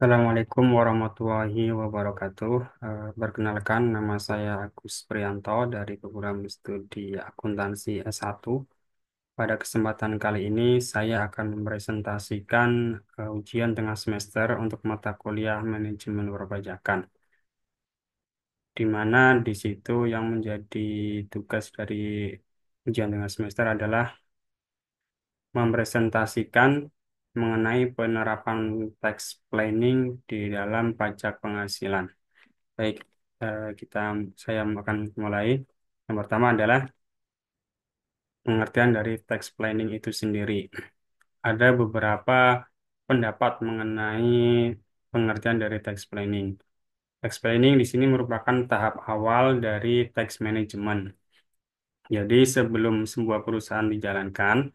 Assalamualaikum warahmatullahi wabarakatuh. Perkenalkan, nama saya Agus Prianto dari program studi akuntansi S1. Pada kesempatan kali ini, saya akan mempresentasikan ujian tengah semester untuk mata kuliah manajemen perpajakan, di mana di situ yang menjadi tugas dari ujian tengah semester adalah mempresentasikan mengenai penerapan tax planning di dalam pajak penghasilan. Baik, saya akan mulai. Yang pertama adalah pengertian dari tax planning itu sendiri. Ada beberapa pendapat mengenai pengertian dari tax planning. Tax planning di sini merupakan tahap awal dari tax management. Jadi sebelum sebuah perusahaan dijalankan,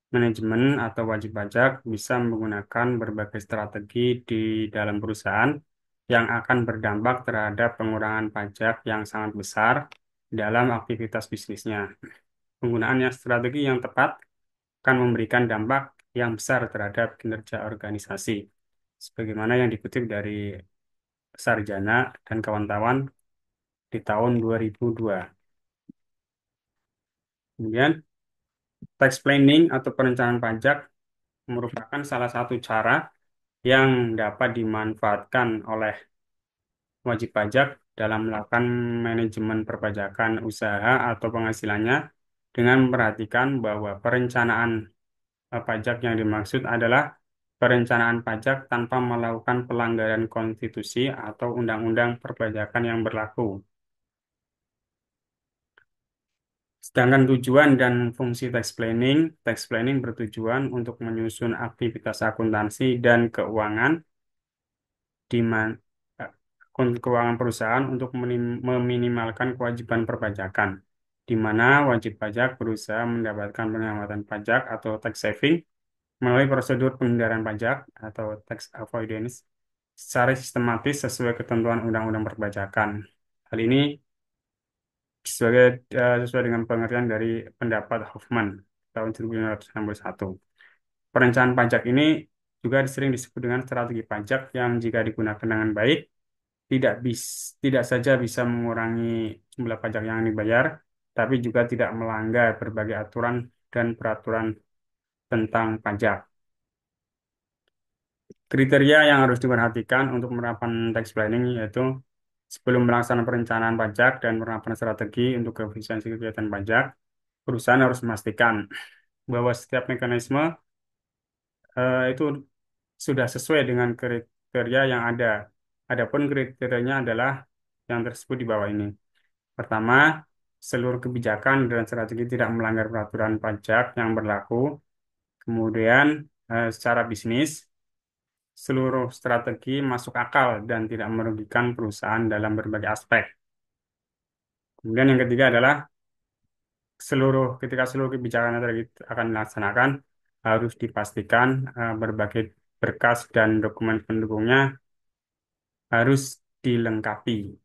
manajemen atau wajib pajak bisa menggunakan berbagai strategi di dalam perusahaan yang akan berdampak terhadap pengurangan pajak yang sangat besar dalam aktivitas bisnisnya. Penggunaan strategi yang tepat akan memberikan dampak yang besar terhadap kinerja organisasi, sebagaimana yang dikutip dari Sarjana dan kawan-kawan di tahun 2002. Kemudian, tax planning atau perencanaan pajak merupakan salah satu cara yang dapat dimanfaatkan oleh wajib pajak dalam melakukan manajemen perpajakan usaha atau penghasilannya dengan memperhatikan bahwa perencanaan pajak yang dimaksud adalah perencanaan pajak tanpa melakukan pelanggaran konstitusi atau undang-undang perpajakan yang berlaku. Sedangkan tujuan dan fungsi tax planning bertujuan untuk menyusun aktivitas akuntansi dan keuangan di mana keuangan perusahaan untuk meminimalkan kewajiban perpajakan, di mana wajib pajak berusaha mendapatkan penghematan pajak atau tax saving melalui prosedur penghindaran pajak atau tax avoidance secara sistematis sesuai ketentuan undang-undang perpajakan. Hal ini sesuai dengan pengertian dari pendapat Hoffman tahun 1961. Perencanaan pajak ini juga sering disebut dengan strategi pajak yang jika digunakan dengan baik tidak saja bisa mengurangi jumlah pajak yang dibayar, tapi juga tidak melanggar berbagai aturan dan peraturan tentang pajak. Kriteria yang harus diperhatikan untuk menerapkan tax planning yaitu sebelum melaksanakan perencanaan pajak dan penerapan strategi untuk efisiensi kegiatan pajak, perusahaan harus memastikan bahwa setiap mekanisme itu sudah sesuai dengan kriteria yang ada. Adapun kriterianya adalah yang tersebut di bawah ini. Pertama, seluruh kebijakan dan strategi tidak melanggar peraturan pajak yang berlaku. Kemudian, secara bisnis, seluruh strategi masuk akal dan tidak merugikan perusahaan dalam berbagai aspek. Kemudian yang ketiga adalah ketika seluruh kebijakan tadi akan dilaksanakan, harus dipastikan berbagai berkas dan dokumen pendukungnya harus dilengkapi.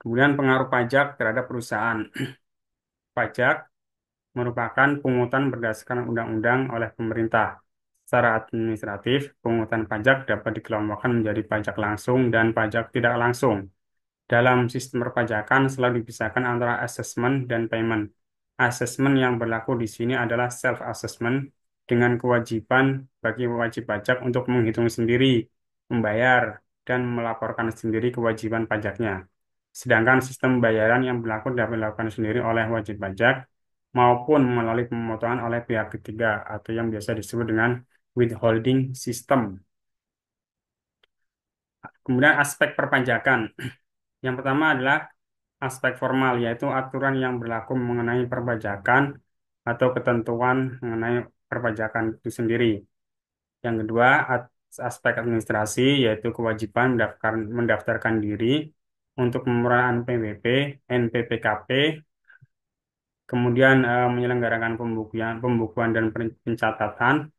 Kemudian pengaruh pajak terhadap perusahaan. Pajak merupakan pungutan berdasarkan undang-undang oleh pemerintah. Secara administratif, pungutan pajak dapat dikelompokkan menjadi pajak langsung dan pajak tidak langsung. Dalam sistem perpajakan selalu dipisahkan antara assessment dan payment. Assessment yang berlaku di sini adalah self-assessment dengan kewajiban bagi wajib pajak untuk menghitung sendiri, membayar, dan melaporkan sendiri kewajiban pajaknya. Sedangkan sistem pembayaran yang berlaku dapat dilakukan sendiri oleh wajib pajak maupun melalui pemotongan oleh pihak ketiga atau yang biasa disebut dengan withholding system. Kemudian aspek perpajakan. Yang pertama adalah aspek formal, yaitu aturan yang berlaku mengenai perpajakan atau ketentuan mengenai perpajakan itu sendiri. Yang kedua, aspek administrasi, yaitu kewajiban mendaftarkan diri untuk pemrograman PWP, NPPKP, kemudian menyelenggarakan pembukuan dan pencatatan,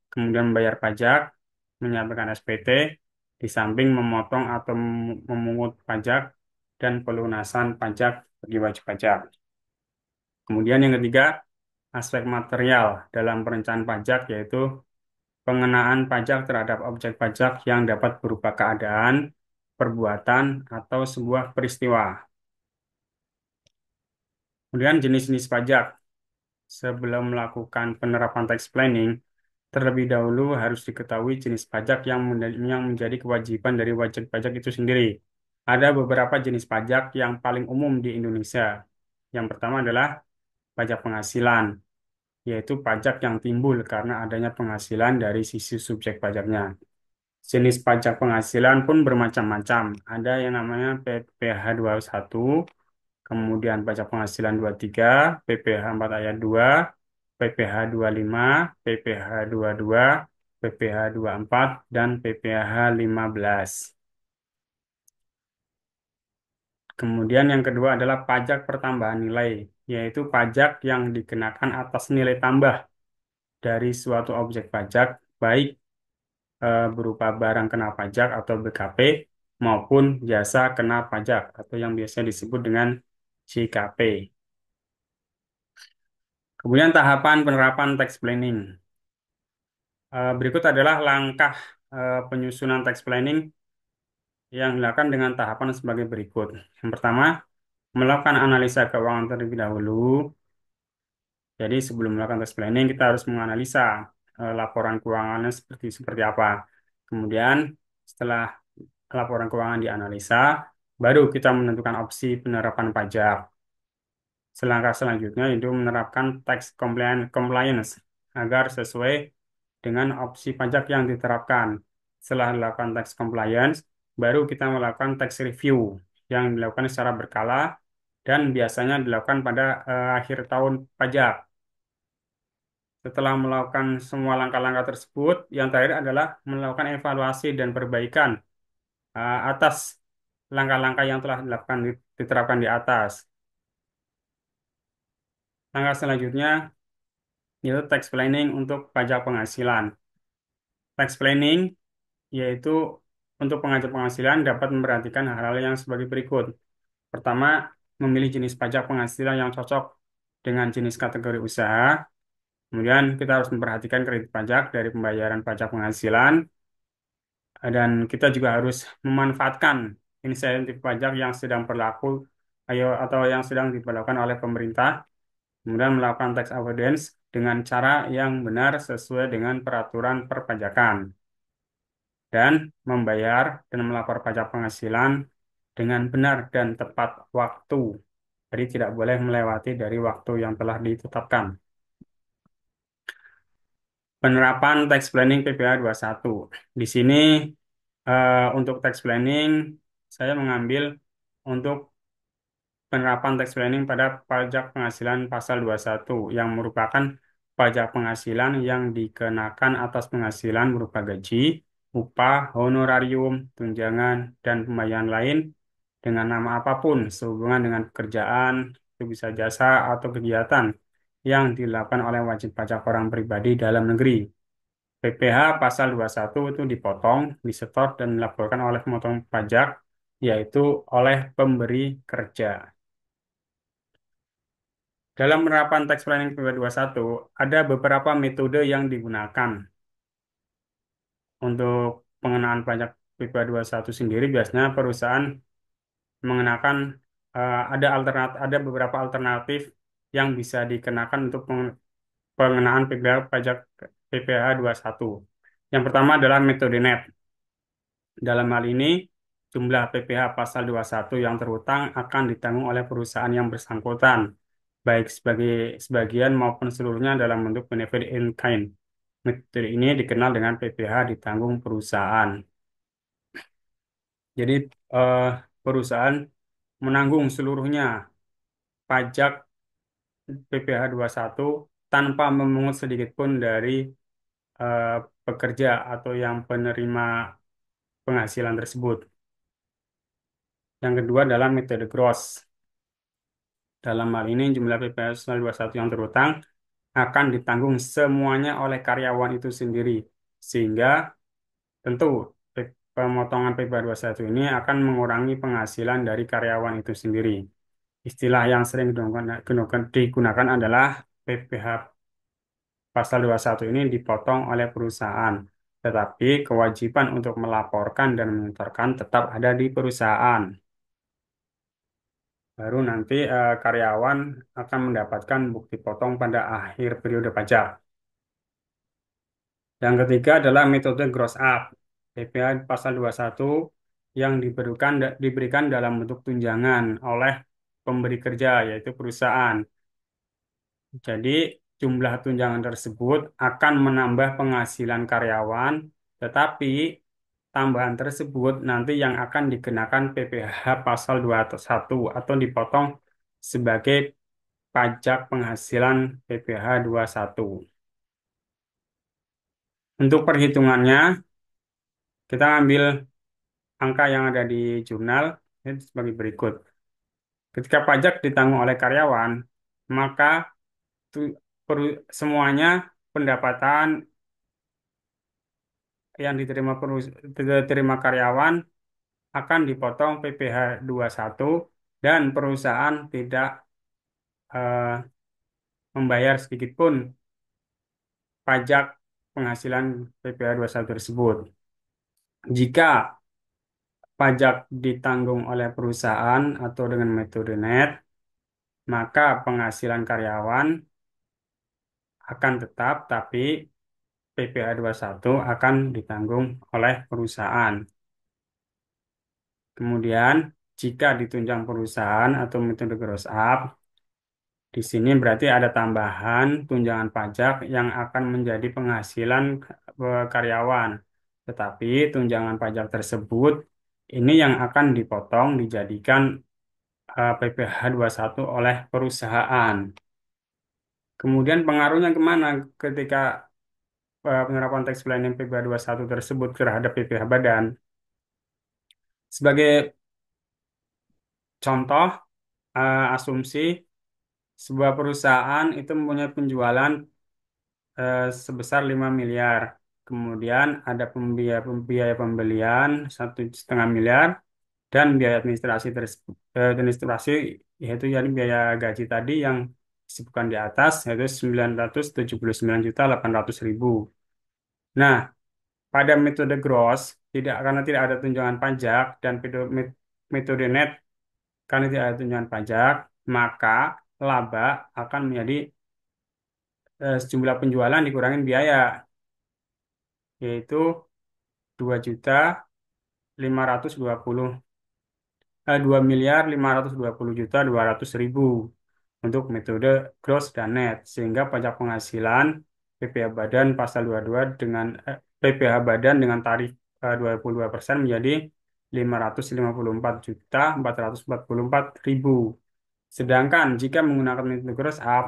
kemudian membayar pajak, menyampaikan SPT, di samping memotong atau memungut pajak dan pelunasan pajak bagi wajib pajak. Kemudian yang ketiga, aspek material dalam perencanaan pajak yaitu pengenaan pajak terhadap objek pajak yang dapat berupa keadaan, perbuatan, atau sebuah peristiwa. Kemudian jenis-jenis pajak. Sebelum melakukan penerapan tax planning, terlebih dahulu harus diketahui jenis pajak yang menjadi kewajiban dari wajib pajak itu sendiri. Ada beberapa jenis pajak yang paling umum di Indonesia. Yang pertama adalah pajak penghasilan, yaitu pajak yang timbul karena adanya penghasilan dari sisi subjek pajaknya. Jenis pajak penghasilan pun bermacam-macam. Ada yang namanya PPh satu, kemudian pajak penghasilan 23, PPh 4 ayat 2, PPh 25, PPh 22, PPh 24, dan PPh 15. Kemudian yang kedua adalah pajak pertambahan nilai, yaitu pajak yang dikenakan atas nilai tambah dari suatu objek pajak, baik berupa barang kena pajak atau BKP, maupun jasa kena pajak atau yang biasa disebut dengan JKP. Kemudian tahapan penerapan tax planning. Berikut adalah langkah penyusunan tax planning yang dilakukan dengan tahapan sebagai berikut. Yang pertama, melakukan analisa keuangan terlebih dahulu. Jadi sebelum melakukan tax planning, kita harus menganalisa laporan keuangannya seperti seperti apa. Kemudian setelah laporan keuangan dianalisa, baru kita menentukan opsi penerapan pajak. Selangkah selanjutnya itu menerapkan tax compliance agar sesuai dengan opsi pajak yang diterapkan. Setelah dilakukan tax compliance, baru kita melakukan tax review yang dilakukan secara berkala dan biasanya dilakukan pada akhir tahun pajak. Setelah melakukan semua langkah-langkah tersebut, yang terakhir adalah melakukan evaluasi dan perbaikan atas langkah-langkah yang telah dilakukan diterapkan di atas. Langkah selanjutnya yaitu tax planning untuk pajak penghasilan. Tax planning yaitu untuk pengajak penghasilan dapat memperhatikan hal-hal yang sebagai berikut. Pertama, memilih jenis pajak penghasilan yang cocok dengan jenis kategori usaha. Kemudian kita harus memperhatikan kredit pajak dari pembayaran pajak penghasilan. Dan kita juga harus memanfaatkan insentif pajak yang sedang berlaku atau yang sedang diberlakukan oleh pemerintah. Kemudian melakukan tax avoidance dengan cara yang benar sesuai dengan peraturan perpajakan. Dan membayar dan melapor pajak penghasilan dengan benar dan tepat waktu. Jadi tidak boleh melewati dari waktu yang telah ditetapkan. Penerapan tax planning PPh 21. Di sini untuk tax planning saya mengambil untuk penerapan tax planning pada pajak penghasilan pasal 21 yang merupakan pajak penghasilan yang dikenakan atas penghasilan berupa gaji, upah, honorarium, tunjangan, dan pembayaran lain dengan nama apapun sehubungan dengan pekerjaan, itu bisa jasa atau kegiatan yang dilakukan oleh wajib pajak orang pribadi dalam negeri. PPh pasal 21 itu dipotong, disetor, dan dilaporkan oleh pemotong pajak, yaitu oleh pemberi kerja. Dalam penerapan tax planning PPh 21, ada beberapa metode yang digunakan. Untuk pengenaan pajak PPh 21 sendiri, biasanya perusahaan mengenakan ada beberapa alternatif yang bisa dikenakan untuk pengenaan pajak PPh 21. Yang pertama adalah metode net. Dalam hal ini, jumlah PPh pasal 21 yang terhutang akan ditanggung oleh perusahaan yang bersangkutan, baik sebagai sebagian maupun seluruhnya dalam bentuk benefit in kind. Metode ini dikenal dengan PPh ditanggung perusahaan. Jadi, eh, perusahaan menanggung seluruhnya pajak PPh 21 tanpa memungut sedikit pun dari eh, pekerja atau yang penerima penghasilan tersebut. Yang kedua adalah metode gross. Dalam hal ini, jumlah PPh 21 yang terhutang akan ditanggung semuanya oleh karyawan itu sendiri. Sehingga tentu pemotongan PPh 21 ini akan mengurangi penghasilan dari karyawan itu sendiri. Istilah yang sering digunakan adalah PPh pasal 21 ini dipotong oleh perusahaan. Tetapi kewajiban untuk melaporkan dan menyetorkan tetap ada di perusahaan. Baru nanti karyawan akan mendapatkan bukti potong pada akhir periode pajak. Yang ketiga adalah metode gross up. PPh pasal 21 yang diberikan dalam bentuk tunjangan oleh pemberi kerja, yaitu perusahaan. Jadi, jumlah tunjangan tersebut akan menambah penghasilan karyawan, tetapi tambahan tersebut nanti yang akan dikenakan PPh pasal 21 atau dipotong sebagai pajak penghasilan PPh 21. Untuk perhitungannya, kita ambil angka yang ada di jurnal itu sebagai berikut. Ketika pajak ditanggung oleh karyawan, maka tu- semuanya pendapatan yang diterima karyawan akan dipotong PPh 21 dan perusahaan tidak membayar sedikit pun pajak penghasilan PPh 21 tersebut. Jika pajak ditanggung oleh perusahaan atau dengan metode net, maka penghasilan karyawan akan tetap, tapi PPh 21 akan ditanggung oleh perusahaan. Kemudian, jika ditunjang perusahaan atau metode gross up, di sini berarti ada tambahan tunjangan pajak yang akan menjadi penghasilan karyawan. Tetapi tunjangan pajak tersebut ini yang akan dipotong dijadikan PPh 21 oleh perusahaan. Kemudian pengaruhnya kemana ketika penerapan tax planning PPh 21 tersebut terhadap PPh badan? Sebagai contoh, asumsi sebuah perusahaan itu mempunyai penjualan sebesar 5 miliar. Kemudian ada biaya pembelian 1,5 miliar dan biaya administrasi yaitu yani biaya gaji tadi yang disebutkan di atas yaitu 979.800.000. Nah, pada metode gross karena tidak ada tunjangan pajak dan metode net karena tidak ada tunjangan pajak, maka laba akan menjadi sejumlah penjualan dikurangin biaya, yaitu 2.520.200.000 untuk metode gross dan net, sehingga pajak penghasilan PPh Badan pasal 22 dengan PPh Badan dengan tarif 22% menjadi 554.444.000. Sedangkan jika menggunakan metode gross up,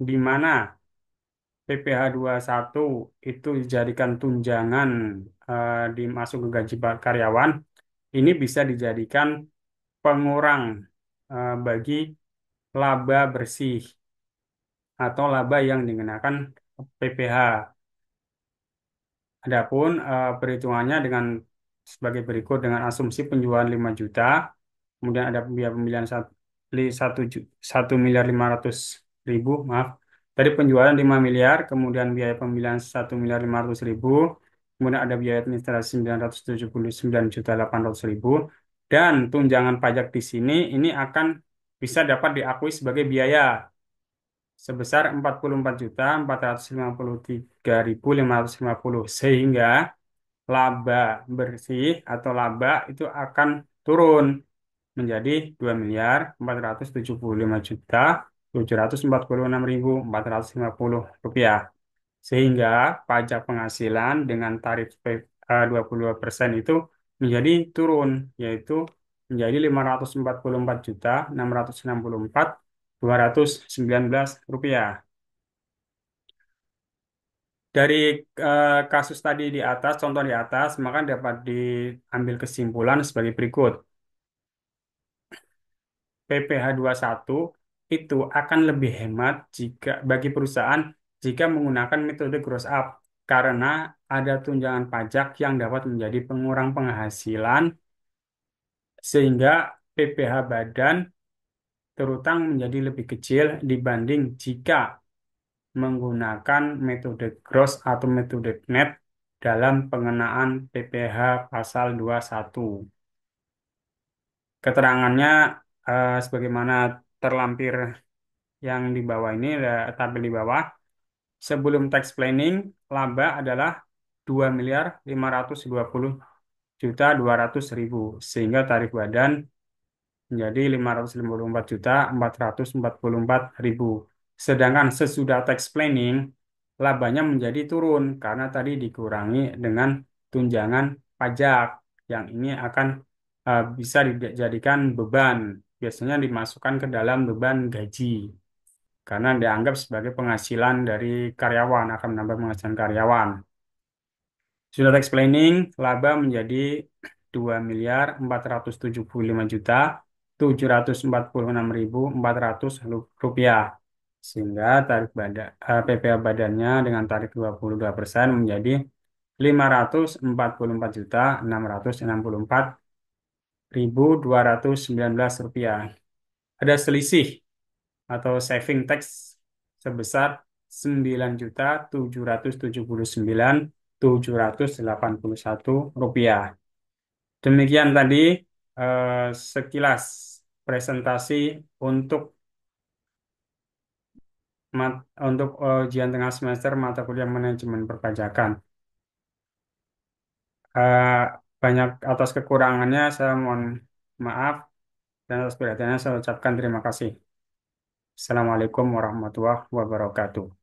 di mana PPh 21 itu dijadikan tunjangan dimasuk ke gaji karyawan, ini bisa dijadikan pengurang bagi laba bersih atau laba yang dikenakan PPh. Adapun perhitungannya sebagai berikut dengan asumsi penjualan 5 juta, kemudian ada biaya pembelian 1.500.000, maaf. Tadi penjualan 5 miliar, kemudian biaya pembelian 1.500.000, kemudian ada biaya administrasi 979.800.000, dan tunjangan pajak di sini ini akan bisa dapat diakui sebagai biaya sebesar 44.453.550, sehingga laba bersih atau laba itu akan turun menjadi 2.475.746.450 sehingga pajak penghasilan dengan tarif 22% itu menjadi turun, yaitu menjadi 544.664.219 rupiah. Dari kasus tadi di atas, contoh di atas, maka dapat diambil kesimpulan sebagai berikut. PPh 21 itu akan lebih hemat bagi perusahaan jika menggunakan metode gross up karena ada tunjangan pajak yang dapat menjadi pengurang penghasilan sehingga PPh badan terutang menjadi lebih kecil dibanding jika menggunakan metode gross atau metode net dalam pengenaan PPh pasal 21. Keterangannya sebagaimana terlampir yang di bawah ini, tampil di bawah. Sebelum tax planning, laba adalah 2.520.200.000 sehingga tarif badan menjadi 554.444.000. Sedangkan sesudah tax planning, labanya menjadi turun karena tadi dikurangi dengan tunjangan pajak yang ini akan bisa dijadikan beban. Biasanya dimasukkan ke dalam beban gaji karena dianggap sebagai penghasilan dari karyawan, akan menambah penghasilan karyawan. Sudah tax planning, laba menjadi 2.475.746.400 rupiah. Sehingga tarif PPh badannya dengan tarif 22% menjadi 544.664.219 rupiah. Ada selisih atau saving tax sebesar 9.779.781 rupiah. Demikian tadi eh, sekilas presentasi untuk ujian tengah semester mata kuliah manajemen perpajakan. Eh, Banyak atas kekurangannya saya mohon maaf dan atas perhatiannya saya ucapkan terima kasih. Assalamualaikum warahmatullahi wabarakatuh.